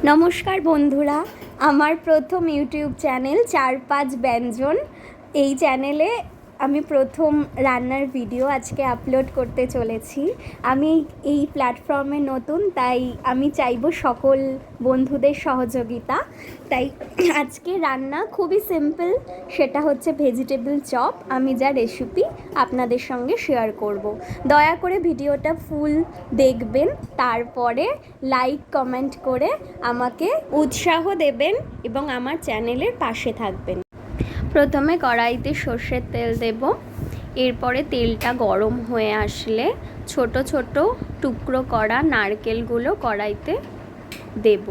নমস্কার বন্ধুরা, আমার প্রথম ইউটিউব চ্যানেল ৪-৫ ব্যঞ্জন। এই চ্যানেলে আমি প্রথম রান্নার ভিডিও আজকে আপলোড করতে চলেছি। আমি এই প্ল্যাটফর্মে নতুন, তাই আমি চাইবো সকল বন্ধুদের সহযোগিতা। তাই আজকে রান্না খুবই সিম্পল, সেটা হচ্ছে ভেজিটেবল চপ। আমি যা রেসিপি আপনাদের সঙ্গে শেয়ার করব। দয়া করে ভিডিওটা ফুল দেখবেন, তারপরে লাইক কমেন্ট করে আমাকে উৎসাহ দেবেন এবং আমার চ্যানেলের পাশে থাকবেন। প্রথমে কড়াইতে সর্ষের তেল দেব। এরপরে তেলটা গরম হয়ে আসলে ছোট ছোট টুকরো করা নারকেলগুলো কড়াইতে দেব,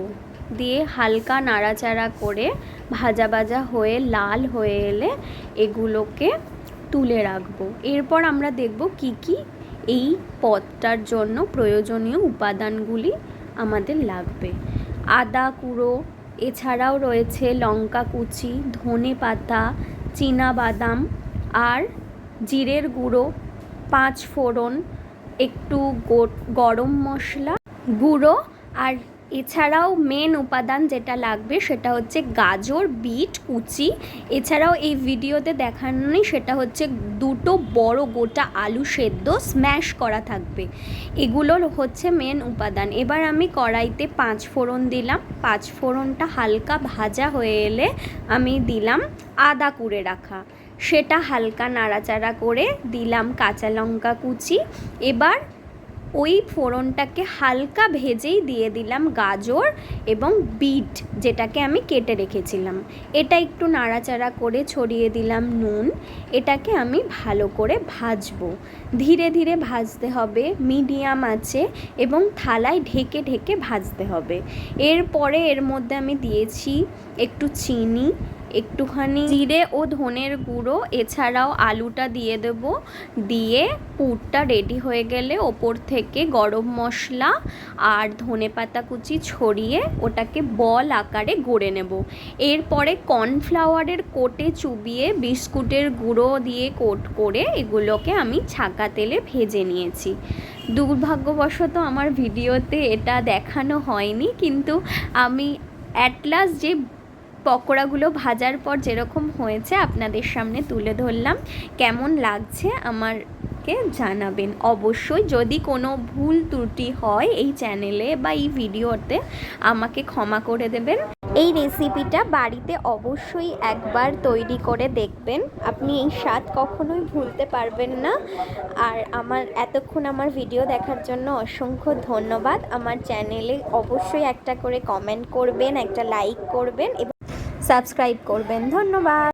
দিয়ে হালকা নাড়াচাড়া করে ভাজা ভাজা হয়ে লাল হয়ে এলে এগুলোকে তুলে রাখবো। এরপর আমরা দেখব কি কি এই পদটার জন্য প্রয়োজনীয় উপাদানগুলি আমাদের লাগবে। আদা কুঁড়ো, এছাড়াও রয়েছে লঙ্কা কুচি, ধনে পাতা, চীনাবাদাম আর জিরের গুঁড়ো, 5 ফোড়ন, একটু গরম মশলা গুঁড়ো। আর এছাড়াও মেন উপাদান যেটা লাগবে সেটা হচ্ছে গাজর, বিট কুচি। এছাড়াও এই ভিডিওতে দেখানো নেই, সেটা হচ্ছে 2টো বড় গোটা আলু সেদ্ধ স্ম্যাশ করা থাকবে। এগুলোর হচ্ছে মেন উপাদান। এবার আমি কড়াইতে 5 ফোড়ন দিলাম। 5 ফোড়নটা হালকা ভাজা হয়ে এলে আমি দিলাম আদা কুড়ে রাখা, সেটা হালকা নাড়াচাড়া করে দিলাম কাঁচা লঙ্কা কুচি। এবার ওই ফোড়নটাকে হালকা ভেজেই দিয়ে দিলাম গাজর এবং বিট, যেটাকে আমি কেটে রেখেছিলাম। এটা একটু নাড়াচাড়া করে ছড়িয়ে দিলাম নুন। এটাকে আমি ভালো করে ভাজবো, ধীরে ধীরে ভাজতে হবে মিডিয়াম আঁচে, এবং থালায় ঢেকে ঢেকে ভাজতে হবে। এরপরে এর মধ্যে আমি দিয়েছি একটু চিনি, একটুখানি জিরে ও ধনের গুঁড়ো, এছাড়াও আলুটা দিয়ে দেব। দিয়ে পুরটা রেডি হয়ে গেলে ওপর থেকে গরম মশলা আর ধনেপাতা কুচি ছড়িয়ে ওটাকে বল আকারে গড়ে নেব। এরপরে কর্নফ্লাওয়ারের কোটে চুবিয়ে বিস্কুটের গুঁড়ো দিয়ে কোট করে এগুলোকে আমি ছাঁকা তেলে ভেজে নিয়েছি। দুর্ভাগ্যবশত আমার ভিডিওতে এটা দেখানো হয়নি, কিন্তু আমি অ্যাট লাস্ট যে পকোড়াগুলো ভাজার পর যেরকম হয়েছে আপনাদের সামনে তুলে ধরলাম। কেমন লাগছে আমাকে জানাবেন অবশ্যই। যদি কোনো ভুল ত্রুটি হয় এই চ্যানেলে বা এই ভিডিওতে আমাকে ক্ষমা করে দেবেন। এই রেসিপিটা বাড়িতে অবশ্যই একবার তৈরি করে দেখবেন, আপনি এই স্বাদ কখনোই ভুলতে পারবেন না। আর এতক্ষণ আমার ভিডিও দেখার জন্য অসংখ্য ধন্যবাদ। আমার চ্যানেলে অবশ্যই একটা করে কমেন্ট করবেন, একটা লাইক করবেন এবং সাবস্ক্রাইব করবেন। ধন্যবাদ।